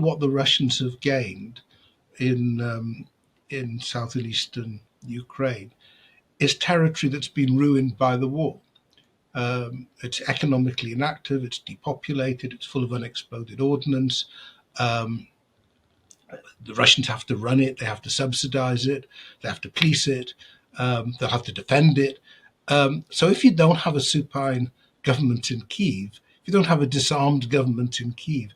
what the Russians have gained in south and eastern Ukraine is territory that's been ruined by the war. It's economically inactive, it's depopulated, it's full of unexploded ordnance. Um, the Russians have to run it, they have to subsidize it, they have to police it, they'll have to defend it. So if you don't have a supine government in Kyiv, if you don't have a disarmed government in Kyiv,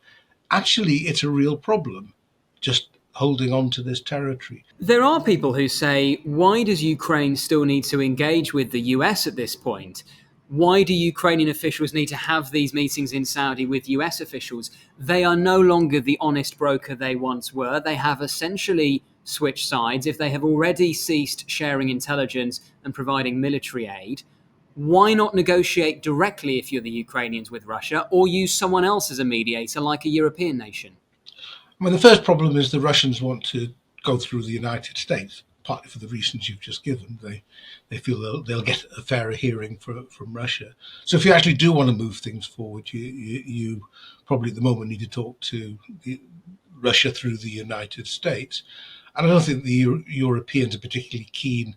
actually it's a real problem just holding on to this territory. There are people who say, why does Ukraine still need to engage with the US at this point? Why do Ukrainian officials need to have these meetings in Saudi with US officials? They are no longer the honest broker they once were. They have essentially switched sides. If they have already ceased sharing intelligence and providing military aid, why not negotiate directly if you're the Ukrainians with Russia, or use someone else as a mediator like a European nation? I mean, the first problem is the Russians want to go through the United States, partly for the reasons you've just given. They feel they'll get a fairer hearing from Russia. So if you actually do want to move things forward, you probably at the moment need to talk to Russia through the United States. And I don't think the Europeans are particularly keen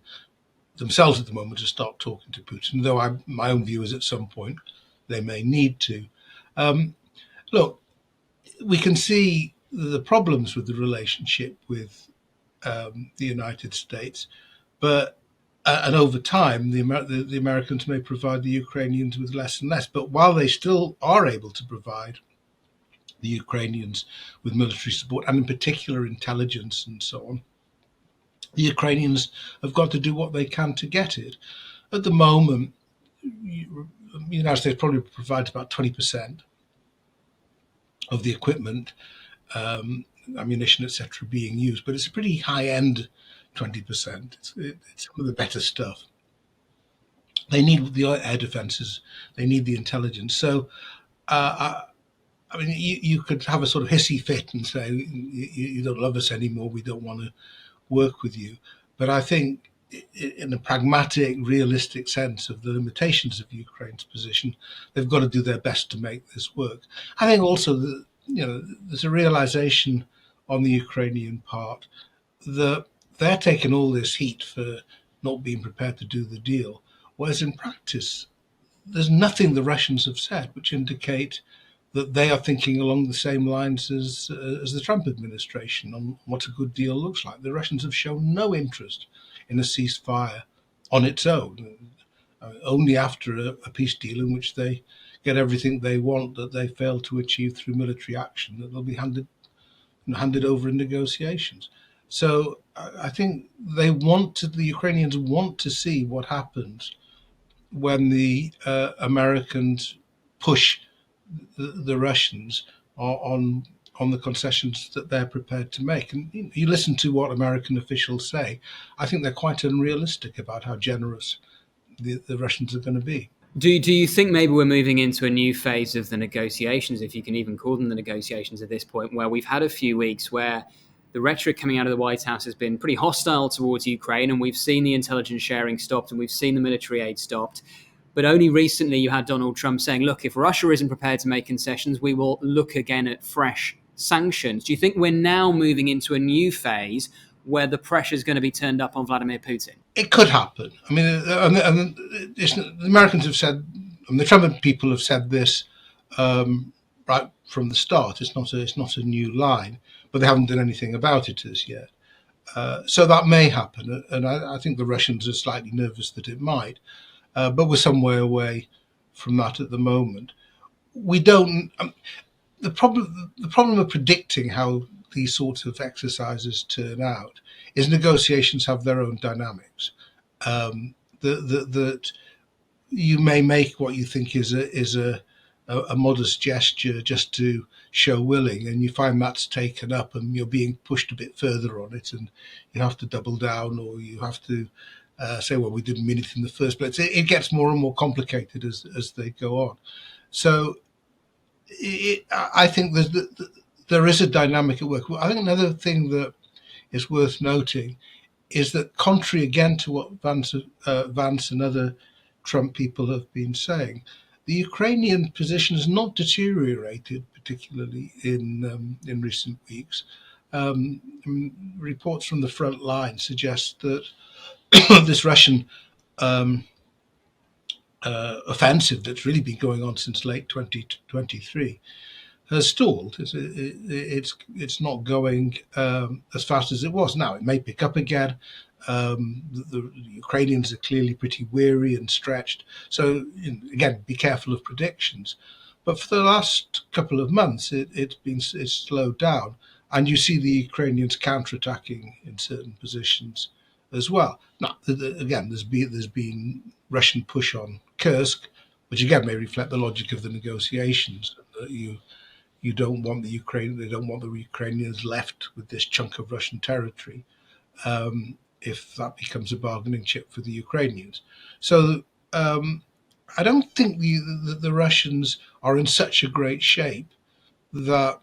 themselves at the moment to start talking to Putin, though my own view is at some point they may need to. Look, we can see the problems with the relationship with the United States, but and over time the Americans may provide the Ukrainians with less and less. But while they still are able to provide the Ukrainians with military support, and in particular intelligence and so on, the Ukrainians have got to do what they can to get it. At the moment, the United States probably provides about 20% of the equipment, ammunition, etc., being used, but it's a pretty high-end 20%. It's some of the better stuff. They need the air defences, they need the intelligence. So, I mean, you could have a sort of hissy fit and say, you don't love us anymore, we don't want to work with you. But I think in a pragmatic, realistic sense of the limitations of Ukraine's position, they've got to do their best to make this work. I think also that, there's a realization on the Ukrainian part that they're taking all this heat for not being prepared to do the deal, whereas in practice, there's nothing the Russians have said which indicate that they are thinking along the same lines as the Trump administration on what a good deal looks like. The Russians have shown no interest in a ceasefire on its own, only after a peace deal in which they get everything they want that they fail to achieve through military action, that they'll be handed over in negotiations. So I think the Ukrainians want to see what happens when the Americans push the Russians on the concessions that they're prepared to make. And you listen to what American officials say, I think they're quite unrealistic about how generous the Russians are going to be. Do you think maybe we're moving into a new phase of the negotiations, if you can even call them the negotiations at this point, where we've had a few weeks where the rhetoric coming out of the White House has been pretty hostile towards Ukraine, and we've seen the intelligence sharing stopped and we've seen the military aid stopped. But only recently you had Donald Trump saying, look, if Russia isn't prepared to make concessions, we will look again at fresh sanctions. Do you think we're now moving into a new phase where the pressure is going to be turned up on Vladimir Putin? It could happen. I mean, the Americans have said, and the Trump people have said this right from the start. It's not a new line, but they haven't done anything about it as yet. So that may happen, and I think the Russians are slightly nervous that it might. But we're somewhere away from that at the moment. We don't. The problem of predicting how these sorts of exercises turn out is negotiations have their own dynamics. That you may make what you think is a modest gesture just to show willing, and you find that's taken up, and you're being pushed a bit further on it, and you have to double down, or you have to say, well, we didn't mean it in the first place. It gets more and more complicated as they go on. So I think there is a dynamic at work. I think another thing that is worth noting is that, contrary again to what Vance and other Trump people have been saying, the Ukrainian position has not deteriorated particularly in recent weeks. Reports from the front line suggest that this Russian um, offensive that's really been going on since late 2023 has stalled. It's not going as fast as it was. Now it may pick up again. The Ukrainians are clearly pretty weary and stretched. So again, be careful of predictions. But for the last couple of months, it's slowed down, and you see the Ukrainians counterattacking in certain positions as well. Now, again, there's been Russian push on Kursk, which again may reflect the logic of the negotiations. You don't want they don't want the Ukrainians left with this chunk of Russian territory if that becomes a bargaining chip for the Ukrainians. So I don't think the Russians are in such a great shape that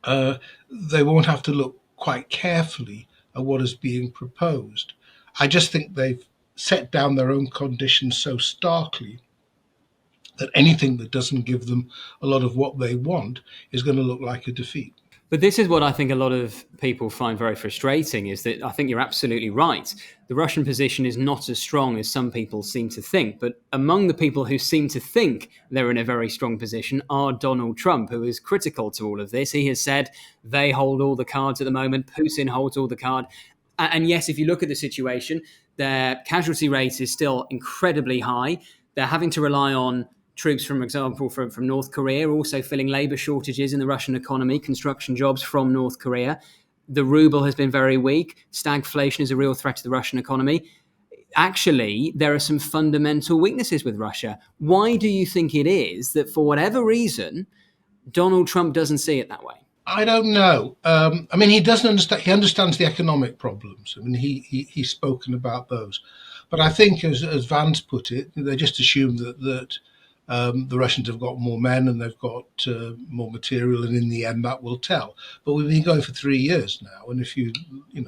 they won't have to look quite carefully at what is being proposed. I just think they've set down their own conditions so starkly that anything that doesn't give them a lot of what they want is going to look like a defeat. But this is what I think a lot of people find very frustrating, is that I think you're absolutely right. The Russian position is not as strong as some people seem to think. But among the people who seem to think they're in a very strong position are Donald Trump, who is critical to all of this. He has said they hold all the cards at the moment. Putin holds all the cards. And yes, if you look at the situation, their casualty rate is still incredibly high. They're having to rely on troops, for example, from North Korea, also filling labour shortages in the Russian economy, construction jobs from North Korea. The ruble has been very weak. Stagflation is a real threat to the Russian economy. Actually, there are some fundamental weaknesses with Russia. Why do you think it is that, for whatever reason, Donald Trump doesn't see it that way? I don't know. I mean, he doesn't understand. He understands the economic problems. I mean, he's spoken about those, but I think, as Vance put it, they just assume that the Russians have got more men and they've got more material, and in the end that will tell. But we've been going for 3 years now, and if you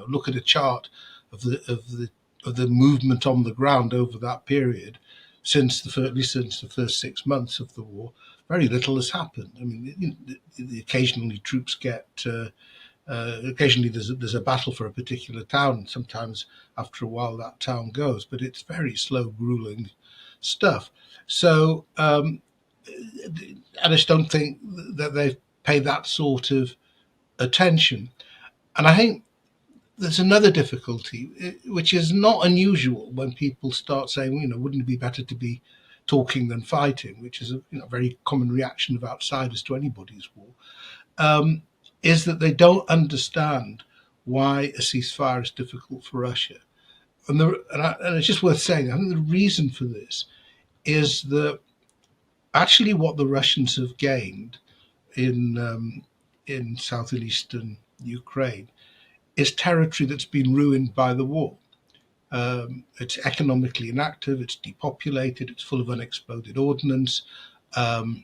look at a chart of the movement on the ground over that period, at least since the first 6 months of the war, very little has happened. I mean, occasionally troops get. Occasionally, there's a battle for a particular town, and sometimes after a while that town goes, but it's very slow, grueling stuff. So I just don't think that they've paid that sort of attention. And I think there's another difficulty, which is not unusual when people start saying, wouldn't it be better to be talking than fighting, which is a very common reaction of outsiders to anybody's war, is that they don't understand why a ceasefire is difficult for Russia. And it's just worth saying, I think the reason for this is that actually what the Russians have gained in south and eastern Ukraine is territory that's been ruined by the war. It's economically inactive, it's depopulated, it's full of unexploded ordnance. The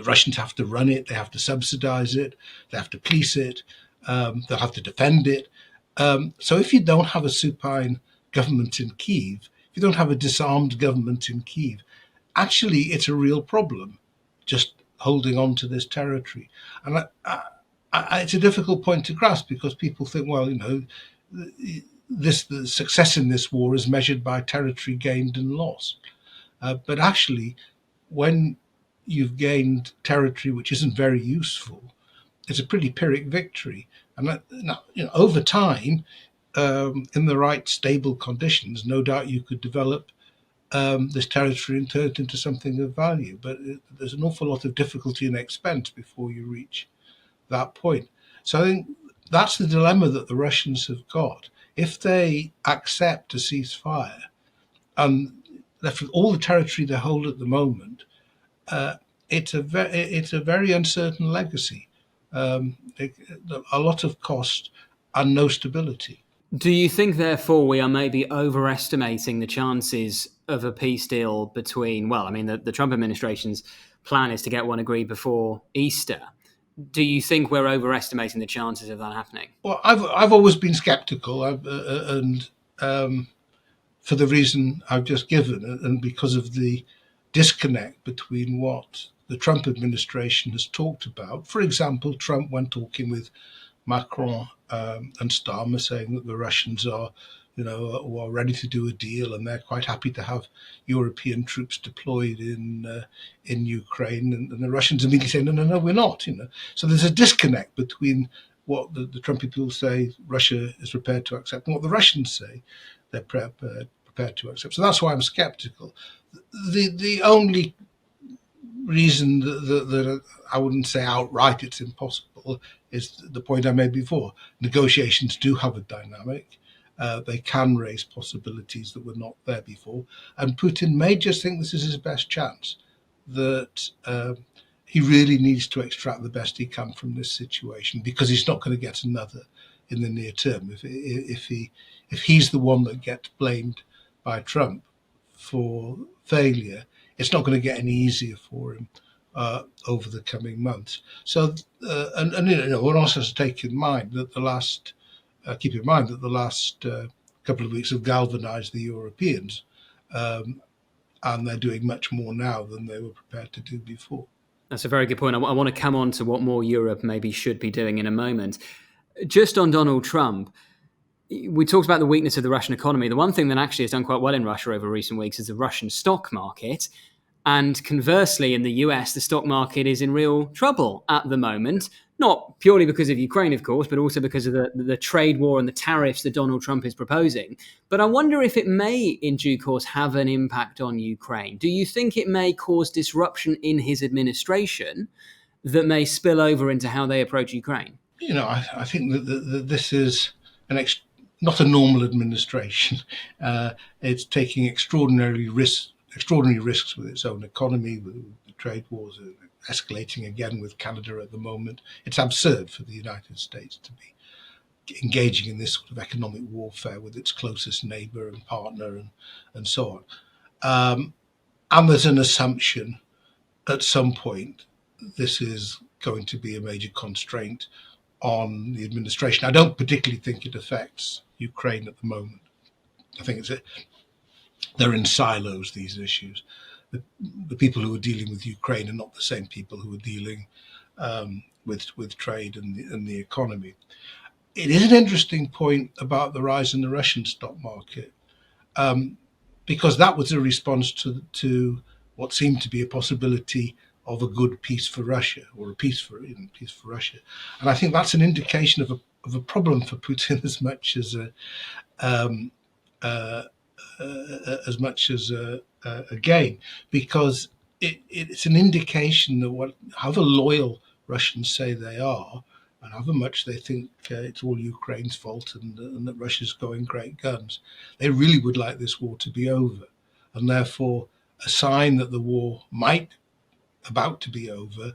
Russians have to run it, they have to subsidize it, they have to police it, they'll have to defend it. So if you don't have a supine government in Kyiv, if you don't have a disarmed government in Kyiv, actually it's a real problem just holding on to this territory. And it's a difficult point to grasp, because people think, well, the success in this war is measured by territory gained and lost. But actually, when you've gained territory which isn't very useful, it's a pretty Pyrrhic victory. And over time, in the right stable conditions, no doubt you could develop this territory and turn it into something of value. But there's an awful lot of difficulty and expense before you reach that point. So I think that's the dilemma that the Russians have got. If they accept a ceasefire and left with all the territory they hold at the moment, it's a very uncertain legacy. A lot of cost and no stability. Do you think, therefore, we are maybe overestimating the chances of a peace deal between, well, I mean, the Trump administration's plan is to get one agreed before Easter. Do you think we're overestimating the chances of that happening? Well, I've always been sceptical, and for the reason I've just given, and because of the disconnect between what the Trump administration has talked about. For example, Trump, when talking with Macron and Starmer, saying that the Russians are, are ready to do a deal, and they're quite happy to have European troops deployed in Ukraine, and the Russians immediately say, no, we're not. So there's a disconnect between what the Trump people say Russia is prepared to accept and what the Russians say they're prepared to accept. So that's why I'm skeptical. The only reason that I wouldn't say outright it's impossible is the point I made before. Negotiations do have a dynamic. They can raise possibilities that were not there before. And Putin may just think this is his best chance, that he really needs to extract the best he can from this situation, because he's not going to get another in the near term. If he's the one that gets blamed by Trump for failure, it's not going to get any easier for him over the coming months. So, one also has to take in mind that keep in mind that the last couple of weeks have galvanized the Europeans, and they're doing much more now than they were prepared to do before. That's a very good point. I want to come on to what more Europe maybe should be doing in a moment. Just on Donald Trump, we talked about the weakness of the Russian economy. The one thing that actually has done quite well in Russia over recent weeks is the Russian stock market. And conversely, in the US, the stock market is in real trouble at the moment, not purely because of Ukraine, of course, but also because of the trade war and the tariffs that Donald Trump is proposing. But I wonder if it may, in due course, have an impact on Ukraine. Do you think it may cause disruption in his administration that may spill over into how they approach Ukraine? I think that this is not a normal administration. It's taking extraordinary risks with its own economy, with the trade wars escalating again with Canada at the moment. It's absurd for the United States to be engaging in this sort of economic warfare with its closest neighbour and partner and so on. And there's an assumption at some point this is going to be a major constraint on the administration. I don't particularly think it affects Ukraine at the moment. I think they're in silos, these issues. The people who are dealing with Ukraine are not the same people who are dealing with trade and the economy. It is an interesting point about the rise in the Russian stock market, because that was a response to what seemed to be a possibility of a good peace for Russia, or a peace for Russia. And I think that's an indication of a problem for Putin as much as a gain, because it's an indication that however loyal Russians say they are, and however much they think it's all Ukraine's fault and that Russia's going great guns, they really would like this war to be over. And therefore, a sign that the war might about to be over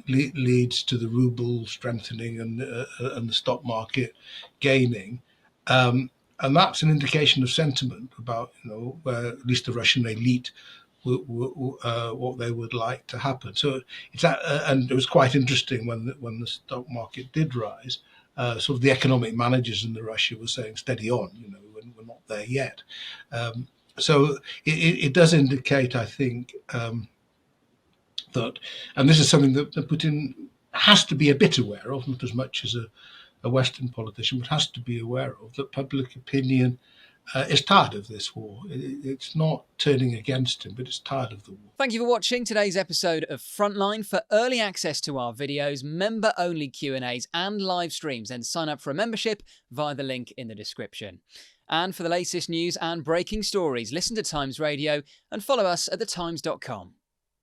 leads to the ruble strengthening and the stock market gaining. And that's an indication of sentiment about, where at least the Russian elite what they would like to happen. So and it was quite interesting when the stock market did rise. Sort of the economic managers in Russia were saying, "Steady on, we're not there yet." So it does indicate, I think, that, and this is something that Putin has to be a bit aware of, not as much as a Western politician, but has to be aware of, that public opinion is tired of this war. It's not turning against him, but it's tired of the war. Thank you for watching today's episode of Frontline. For early access to our videos, member-only Q&As and live streams, then sign up for a membership via the link in the description. And for the latest news and breaking stories, listen to Times Radio and follow us at thetimes.com.